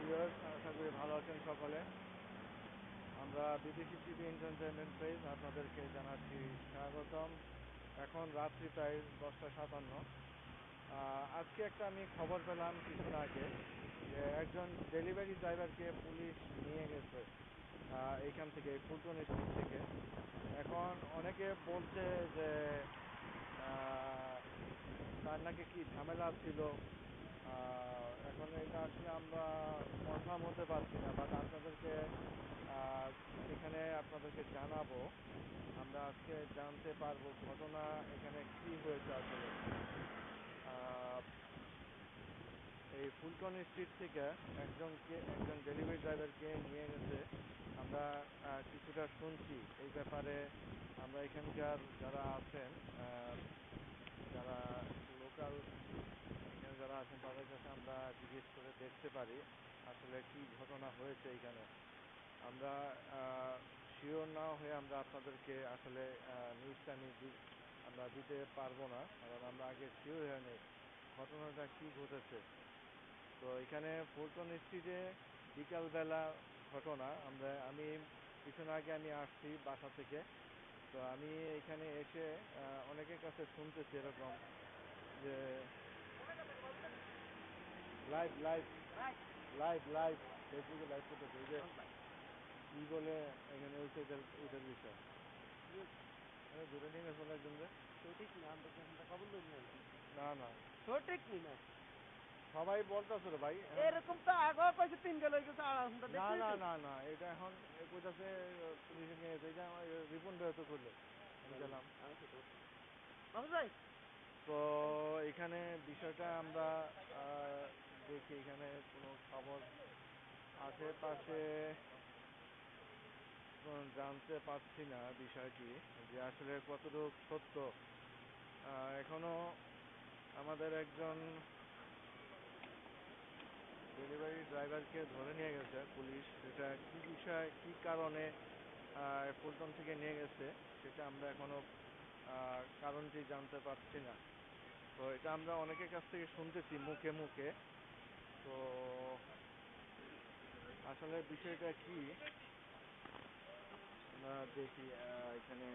Viewers, আশা করি ভালো আছেন সকলে। আমরা বিদেশি টিভি এন্টারটেনমেন্ট পেজ আপনাদেরকে জানাচ্ছি স্বাগতম। এখন রাত্রি প্রায় 10টা 57। আজকে একটা আমি খবর পেলাম কিছুদিন আগে যে একজন ডেলিভারি ড্রাইভারকে পুলিশ নিয়ে গেছে এইখান থেকে, ফুলটন স্ট্রিট থেকে। এখন অনেকে বলছে যে তার নাকি কি ঝামেলা ছিল। এখন এটা আসলে আমরা কনফার্ম হতে পারছি না, বাট আপনাদেরকে এখানে আপনাদেরকে জানাবো। আমরা আজকে জানতে পারবো ঘটনা এখানে কি হয়েছে আসলে। এই ফুলটন স্ট্রিট থেকে একজন ডেলিভারি ড্রাইভারকে নিয়ে গেছে। আমরা কিছুটা শুনছি এই ব্যাপারে। আমরা এখানকার যারা আছেন, যারা লোকাল এখানে যারা আছেন তাদের কাছে আমরা জিজ্ঞেস করে দেখতে পারি আসলে কি ঘটনা হয়েছে এখানে। আমরা শিওর না হয়ে আমরা আপনাদেরকে আসলে নিউজটা আমরা দিতে পারবো না, কারণ আমরা আগে শিওর হয়ে নেই ঘটনাটা কি ঘটেছে। তো এখানে ফুলটন স্ট্রিটে বিকালবেলা ঘটনা। আমি কিছুদিন আগে আমি আসছি বাসা থেকে। তো আমি এখানে এসে অনেকের কাছে শুনতেছি এরকম যে লাইভ লাইভ লাইভ লাইভ ফেসবুকে লাইভ করতেছে, এই যে কি বলে এখানে হচ্ছে এটার বিষয় দূরে নিয়ে গেছে একজনকে। না না, সঠিক না সবাই বলতেছে রে ভাই। এরকম তো আগেও কইছে 3 গেল গেছে না না না না, এটা এখন কইতাছে পুলিশে নিয়ে গেছে। এটা আমার রিপন ভাই তো করলো, আমি গেলাম। তো এখানে বিষয়টা আমরা দেখি এখানে কোনো খবর আশেপাশে জানতে পারছি না বিষয়টি যে আসলে কতটুকু সত্য। এখনো আমাদের একজন ডেলিভারি ড্রাইভারকে ধরে নিয়ে গেছে পুলিশ। সেটা কি বিষয়, কি কারণে ফুলটন থেকে নিয়ে গেছে সেটা আমরা এখনো কারণটি জানতে পারছি না। তো এটা আমরা অনেকের কাছ থেকে শুনতেছি মুখে মুখে। তো আসলে বিষয়টা কি আমরা দেখি এখানে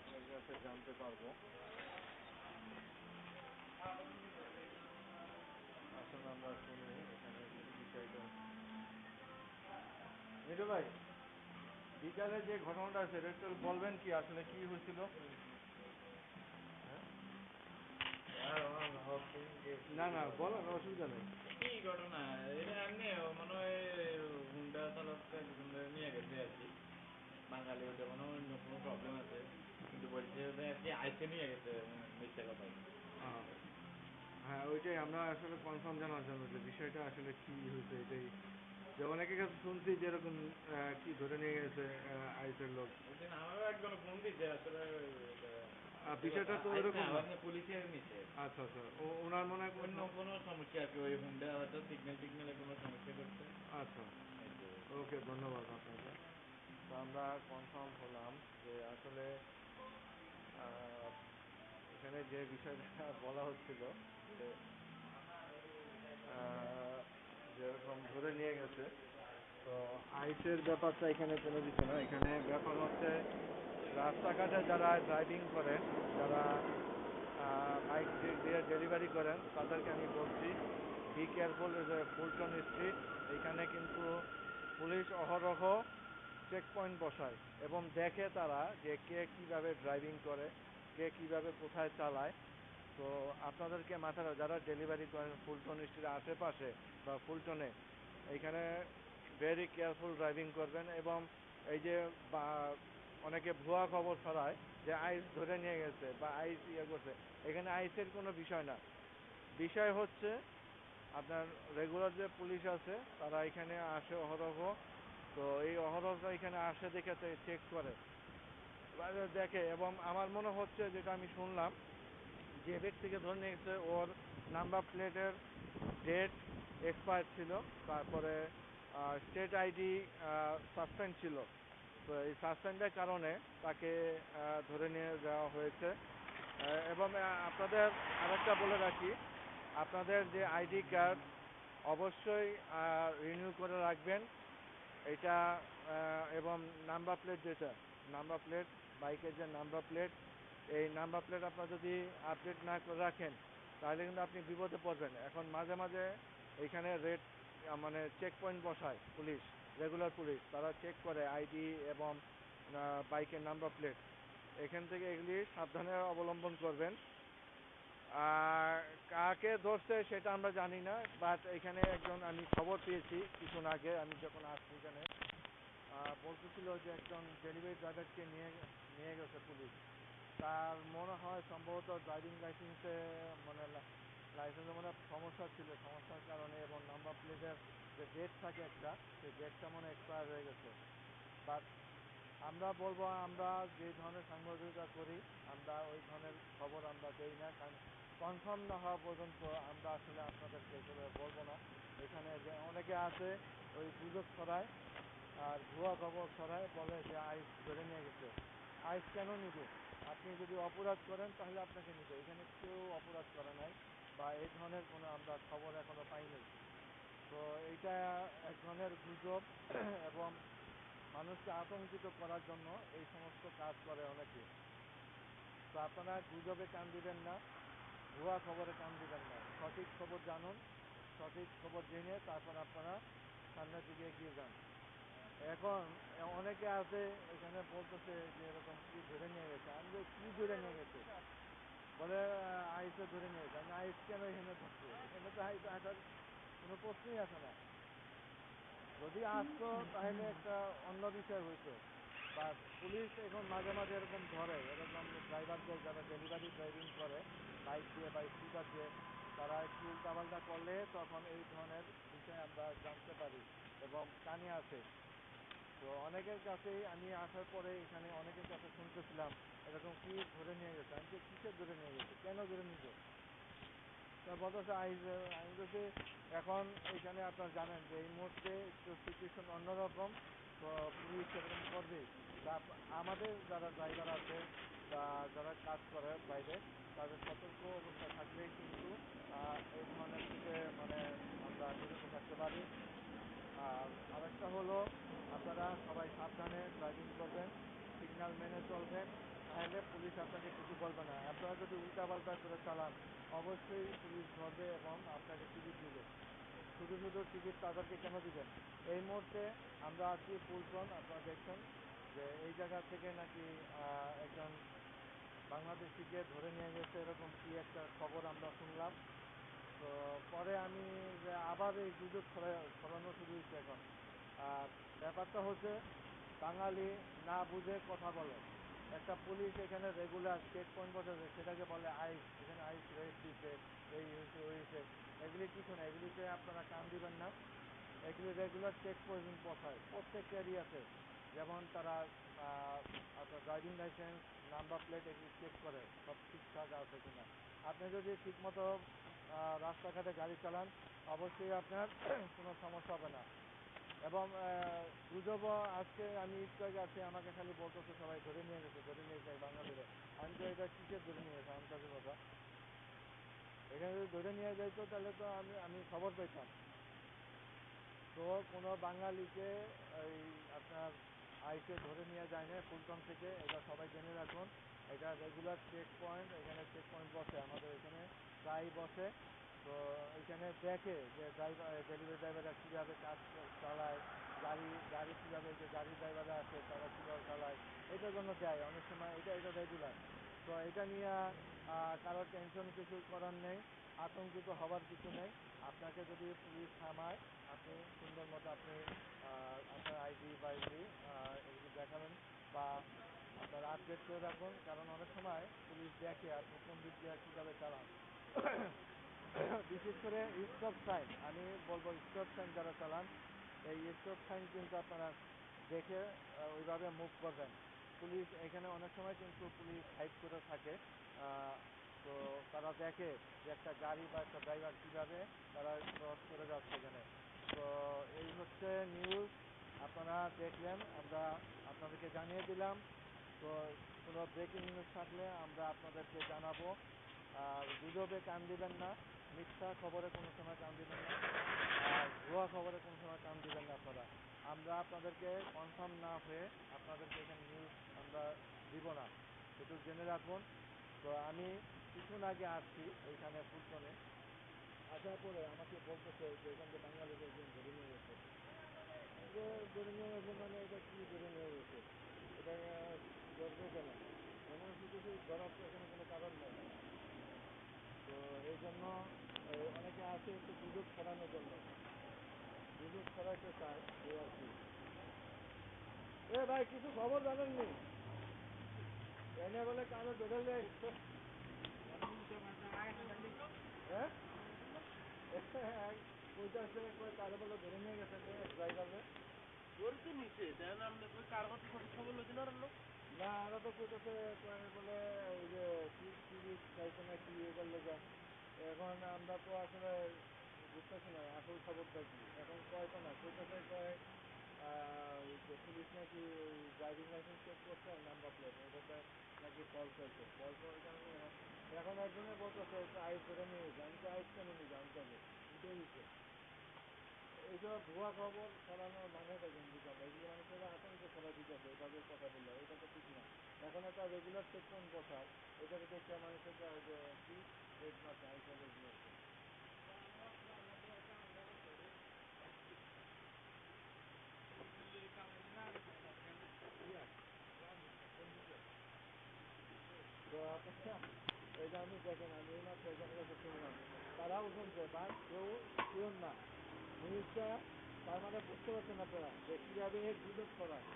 অনেকের কাছে জানতে পারবো। আসলে আমরা শুনি এখানে বিষয়টা। মিঠু ভাই, বিকালে যে ঘটনাটা আছে এটা একটু বলবেন কি, আসলে কি হয়েছিল? না না, বলেন, অসুবিধা নেই। কি ঘটনা এটা? এমনি মনে হয় হুন্ডা চালককে নিয়ে গেছে আর কি। বাঙালি ওটা মনে হয় অন্য কোনো প্রবলেম আছে, কিন্তু বলছে আর কি আইসে নিয়ে গেছে মিথ্যা কথা। হ্যাঁ, ওইটাই আমরা আসলে কনফার্ম জানার জন্য যে বিষয়টা আসলে কি হয়েছে এটাই। যে অনেকের কাছে শুনছি যেরকম কি ধরে নিয়ে গেছে আইসের লোক। আমারও একজন ফোন দিচ্ছে আসলে বিষয়টা তো ওইরকম না। পুলিশের নিচে। আচ্ছা আচ্ছা, ওনার মনে হয় অন্য কোনো সমস্যা আর কি, ওই হুন্ডা হয়তো সিগন্যালে কোনো সমস্যা করছে। আচ্ছা, ওকে, ধন্যবাদ আপনাকে। তো আমরা কনফার্ম হলাম যে আসলে এখানে যে বিষয়টা বলা হচ্ছিল যে যেরকম ধরে নিয়ে গেছে, তো আইসের ব্যাপারটা এখানে কোনো কিছু না। এখানে ব্যাপার হচ্ছে রাস্তাঘাটে যারা ড্রাইভিং করেন, যারা বাইক দিয়ে ডেলিভারি করেন, তাদেরকে আমি বলছি বি কেয়ারফুল। যে ফুলটন স্ট্রিট, এইখানে কিন্তু পুলিশ অহরহ চেক পয়েন্ট বসায় এবং দেখে তারা যে কে কীভাবে ড্রাইভিং করে, কে কীভাবে কোথায় চালায়। তো আপনাদেরকে মাথায় যারা ডেলিভারি করেন ফুলটন স্ট্রিটের আশেপাশে বা ফুলটনে, এইখানে ভেরি কেয়ারফুল ড্রাইভিং করবেন। এবং এই যে অনেকে ভুয়া খবর ছড়ায় যে আইস ধরে নিয়ে গেছে বা আইস করছে, এখানে আইসের কোনো বিষয় না। বিষয় হচ্ছে আপনার রেগুলার যে পুলিশ আছে তারা এখানে আসে অহরহ। তো এই অহরহ এখানে আসে দেখে চেক করে, দেখে। এবং আমার মনে হচ্ছে, যেটা আমি শুনলাম, যে ব্যক্তিকে ধরে নিয়ে গেছে ওর নাম্বার প্লেটের ডেট এক্সপায়ার ছিল, তারপরে স্টেট আইডি সাসপেন্ড ছিল। তো এই সাসপেন্ডের কারণে তাকে ধরে নিয়ে যাওয়া হয়েছে। এবং আপনাদের আরেকটা বলে রাখি, আপনাদের যে আইডি কার্ড অবশ্যই রিনিউ করে রাখবেন এটা। এবং নাম্বার প্লেট যেটা নাম্বার প্লেট, বাইকের যে নাম্বার প্লেট, এই নাম্বার প্লেট আপনার যদি আপডেট না করে রাখেন তাহলে কিন্তু আপনি বিপদে পড়বেন। এখন মাঝে মাঝে এইখানে রেড মানে চেক পয়েন্ট বসায় পুলিশ, রেগুলার পুলিশ, তারা চেক করে আইডি এবং বাইকের নাম্বার প্লেট। এখান থেকে এগুলি সাবধানে অবলম্বন করবেন। আর কাকে ধরছে সেটা আমরা জানি না, বাট এখানে একজন আমি খবর পেয়েছি কিছুক্ষণ আগে আমি যখন আসছি এখানে, বলতেছিল যে একজন ডেলিভারি ড্রাইভারকে নিয়ে নিয়ে গেছে পুলিশ। তার মনে হয় সম্ভবত ড্রাইভিং লাইসেন্সে মানে লাইসেন্সে মানে সমস্যা ছিল, সমস্যার কারণে, এবং নাম্বার প্লেটের যে ডেট থাকে একটা, সেই ডেটটা মনে এক্সপায়ার হয়ে গেছে। বাট আমরা বলবো আমরা যে ধরনের সাংবাদিকতা করি আমরা ওই ধরনের খবর আমরা দেই না, কারণ কনফার্ম না হওয়া পর্যন্ত আমরা আসলে আপনাদেরকে এগুলো বলবো না। এখানে যে অনেকে আছে ওই গুজব ছড়ায় আর ভুয়া খবর ছড়ায়, বলে যে আইস ধরে নিয়ে গেছে। আইস কেন নিবে? আপনি যদি অপরাধ করেন তাহলে আপনাকে নিবে। এখানে কেউ অপরাধ করে নাই বা এই ধরনের কোনো আমরা খবর এখনো পাইনি। তো এইটা এক ধরনের গুজব এবং মানুষকে আতঙ্কিত করার জন্য এই সমস্ত কাজ করে অনেকে। তো আপনারা গুজবে কান দিবেন না, ভুয়া খবরে কান দিবেন না, সঠিক খবর জানুন, সঠিক খবর জেনে তারপর আপনারা সামনের দিকে এগিয়ে যান। এখন অনেকে আছে এখানে বলতেছে যে এরকম কি ধরে নিয়ে গেছে। আমি যে কি ধরে নিয়ে গেছে, বলে আইসে ধরে নিয়ে গেছে। আমি আইস কেন এখানে ধরছে? এখানে তো আইস আসার কোনো প্রশ্নই আসে না। যদি আসতো তাহলে একটা অন্য বিষয় হইতো। বা পুলিশ এখন মাঝে মাঝে এরকম ধরে, এরকম ড্রাইভারদের যারা ডেলিভারি ড্রাইভিং করে বাইক দিয়ে বা স্কুটার দিয়ে, তারা একটু উল্টাপাল্টা করলে তখন এই ধরনের বিষয় আমরা জানতে পারি এবং কানে আসে। তো অনেকের কাছেই আমি আসার পরে এখানে অনেকের কাছে শুনতেছিলাম এরকম কি ধরে নিয়ে গেছে। আমি যে কিসের ধরে নিয়ে গেছে, কেন ধরে নিবে? তা বলতেছে আমি বলছি এখন এখানে আপনারা জানেন যে এই মুহূর্তে একটু সিচুয়েশন অন্যরকম, তো পুলিশ এরকম করবেই। তা আমাদের যারা ড্রাইভার আছে বা যারা কাজ করে বাইরে, তাদের সতর্ক অবস্থা থাকলেই কিন্তু এই ধরনের থেকে মানে আমরা বিরত থাকতে পারি। আর আরেকটা হলো আপনারা সবাই সাবধানে ড্রাইভিং করবেন, সিগন্যাল মেনে চলবেন, তাহলে পুলিশ আপনাকে কিছু বলবে না। আপনারা যদি উল্টাপাল্টা করে চালান অবশ্যই পুলিশ ধরবে এবং আপনাকে টিকিট দিবে। শুধু শুধু টিকিট তাদেরকে কেন দিবেন? এই মুহূর্তে আমরা আছি ফুলটন, আপনারা দেখছেন যে এই জায়গা থেকে নাকি একজন বাংলাদেশিকে ধরে নিয়ে গেছে, এরকম কি একটা খবর আমরা শুনলাম। তো পরে আমি যে আবার এই গুজব ছড়ানো শুরু হয়েছে এখন। আর ব্যাপারটা হচ্ছে বাঙালি না বুঝে কথা বলে। একটা পুলিশ এখানে রেগুলার চেক পয়েন্ট বসেছে, সেটাকে বলে আইস, এখানে আইস রেড দিচ্ছে, এই হয়েছে ওই হয়েছে। এগুলি কিছু না, এগুলিতে আপনারা কান দিবেন না। এগুলি রেগুলার চেক পয়েন্ট বসায় প্রত্যেক এরিয়াতে। যেমন তারা আপনার ড্রাইভিং লাইসেন্স, নাম্বার প্লেট এগুলি চেক করে সব ঠিকঠাক আছে কিনা। আপনি যদি ঠিকমতো রাস্তাঘাটে গাড়ি চালান অবশ্যই আপনার কোনো সমস্যা হবে না। এবং গুজবও আজকে আমি একটু আগে আছি, আমাকে খালি বলতেছে সবাই ধরে নিয়ে গেছে, ধরে নিয়ে যায় বাঙালিরা। আমি তো এটা কিসের ধরে নিয়ে গেছে আমার কাছে কথা। এখানে যদি ধরে নিয়ে যাইতো তাহলে তো আমি খবর পেতাম। তো কোনো বাঙালিকে এই আপনার আইসে ধরে নিয়ে যায় না ফুলটন থেকে, এটা সবাই জেনে রাখুন। এটা রেগুলার চেক পয়েন্ট, এখানে চেক পয়েন্ট বসে আমাদের এখানে প্রায় বসে। তো এখানে দেখে যে ডেলিভারি ড্রাইভাররা কীভাবে কাজ চালায়, গাড়ি গাড়ি কীভাবে, যে গাড়ি ড্রাইভাররা আছে তারা কীভাবে চালায়, এটার জন্য দেয় অনেক সময়। এটা রেগুলার। তো এটা নিয়ে কারোর টেনশন কিছু করার নেই, আতঙ্কিত হবার কিছু নেই। আপনাকে যদি পুলিশ থামায় আপনি সুন্দর মতো আপনি আপনার আইডি বা এগুলি দেখাবেন বা আপনার আপডেট করে রাখুন, কারণ অনেক সময় পুলিশ দেখে আপনি কোন দিক দিয়ে কীভাবে চালান। বিশেষ করে স্টপ সাইন, আমি বলবো স্টপ সাইন যারা চালান, এই স্টপ সাইন কিন্তু আপনারা দেখে ওইভাবে মুভ করবেন। পুলিশ এখানে অনেক সময় কিন্তু পুলিশ হাইড করে থাকে। তো তারা দেখে যে একটা গাড়ি বা একটা ড্রাইভার কীভাবে তারা ক্রস করে যাচ্ছে এখানে। তো এই হচ্ছে নিউজ, আপনারা দেখলেন, আমরা আপনাদেরকে জানিয়ে দিলাম। তো কোনো ব্রেকিং নিউজ থাকলে আমরা আপনাদেরকে জানাবো। আর গুজবে কান দিবেন না, মিথ্যা খবরে কোনো সময় কান দিবেন না। ভুয়া খবরে কোনো সময় কান দিবেন না আপনারা। আমরা আপনাদেরকে কনফার্ম না হয়ে আপনাদেরকে এখানে নিউজ আমরা দিব না, একটু জেনে রাখুন। তো আমি কিছুক্ষণ আগে আসছি এইখানে ফুলটনে, আসার পরে আমাকে বলতেছে যে এখান থেকে বাংলাদেশে একজন ধরে নিয়ে গেছে। যে ধরে নিয়ে গেছে মানে এটা কী ধরে নিয়ে গেছে, এটা ধরবে কেন, এমন শুধু ধরার তো এখানে কোনো কারণ নেই। তো এই জন্য অনেকে আসে একটু গুজব ছড়ানোর জন্য, গুজব ছড়াইতে চায় এই আর কি। এ ভাই কিছু খবর জানেননি, এনে বলে কারো ধরে লে, হ্যাঁ কইতাছে কই কারো বলে ধরে নিয়ে গেছে ড্রাইভারে। ধরতে নিচে দেন আপনি কই কার কথা সঠিক খবর লইছেন আর লোক না আরো তো কইতাছে বলে ওই যে টিভি চাইছে না কি এটার লেগে। এখন আমরা তো আসলে বুঝতেছি না আসল খবরটা কি। এখন কয় তো না কইতাছে কয় ওই যে পুলিশ নাকি ওই ড্রাইভিং লাইসেন্স চেক করছে নাম্বার প্লেট, ওটাতে নাকি ফলস হয়েছে, ফলস হওয়ার কারণে এখন একজনে বলতেছে আইস ধরে নিয়ে গেছে। আমি তো আইস কেন নিয়ে জানতে হবে দিচ্ছে। এইসব ভুয়া খবর ছড়ানোর মানেটা কিন্তু কথা, এগুলো মানুষের আতঙ্ক ছড়া দিতেছে এভাবে কথা বললে, এটা তো ঠিক না। এখন একটা রেগুলার চেকপয়েন্ট বসায়, এটাকে দেখতে মানুষের যে কি রেট মারছে আইসা রেগুলো। তো আপনার এটা আমি দেখেন আমি এই মাত্র এখানে কাছে শুনলাম, তারাও শুনছে বা কেউ শুন না নিউজটা। তার মানে বুঝতে পারছেন আপনারা যে কীভাবে গুজব ছড়ায়।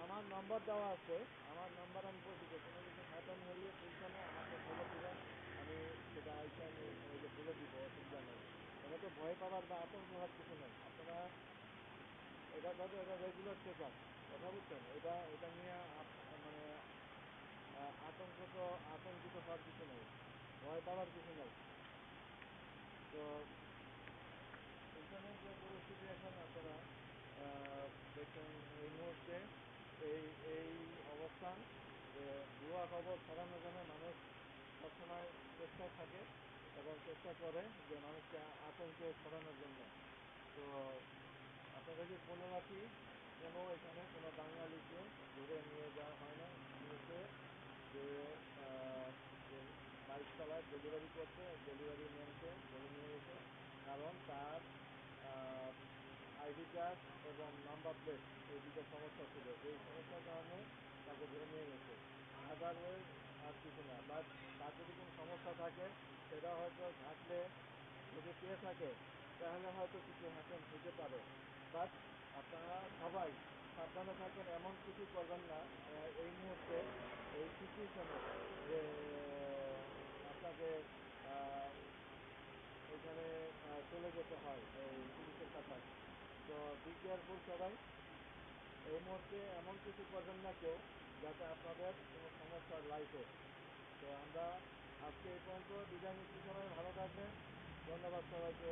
আমার নাম্বার দেওয়া আছে, আমার নাম্বার আমি বলছি যে কোনো কিছু হ্যাপেন হইলে ফুলখানে আমাকে খবর দেবেন, আমি সেটা আইসা আমি ওই যে বলে দিব, অসুবিধা নেই। এটা তো ভয় পাওয়ার বা আতঙ্ক হওয়ার কিছু নেই আপনারা। এটা ধরো এটা রেগুলার চেক আপ, কথা বুঝছেন, এটা এটা নিয়ে মানে আতঙ্কিত হওয়ার কিছু নেই, ভয় পাওয়ার কিছু নেই। তো এখানে যে পরিস্থিতি এখন আপনারা দেখছেন এই মুহূর্তে এই এই অবস্থান, যে ভুয়া খবর ছড়ানোর জন্য মানুষ সবসময় চেষ্টা থাকে এবং চেষ্টা করে যে মানুষকে আতঙ্কে ছড়ানোর জন্য। তো আপনাদেরকে বলে রাখি, কোনো এখানে কোনো বাঙালিকে ধরে নিয়ে যাওয়া হয় না। নিয়েছে যে যে বাইক চালায় ডেলিভারি করছে, ডেলিভারি ম্যানকে ধরে নিয়ে গেছে, কারণ তার আইডি কার্ড এবং নাম্বার প্লেট এই দুটো সমস্যা ছিল, এই সমস্যার কারণে তাকে ধরে নিয়ে গেছে। আদারওয়াইজ আর কিছু না। বাট তার যদি কোনো সমস্যা থাকে সেটা হয়তো ঘাটলে যদি পেয়ে থাকে তাহলে হয়তো কিছু হ্যাপেন হতে পারে। বাট আপনারা সবাই সাবধানে থাকেন, এমন কিছু করবেন না এই মুহূর্তে এই সিচুয়েশনে যে আপনাকে এখানে চলে যেতে হয় এই পুলিশের কাছে। তো বি কেয়ারফুল সবাই, এই মুহূর্তে এমন কিছু করবেন না কেউ যাতে আপনাদের কোনো সমস্যার লাইফে। তো আমরা আজকে এই পর্যন্ত বিদায় নিচ্ছি, সবাই ভালো থাকবেন, ধন্যবাদ সবাইকে।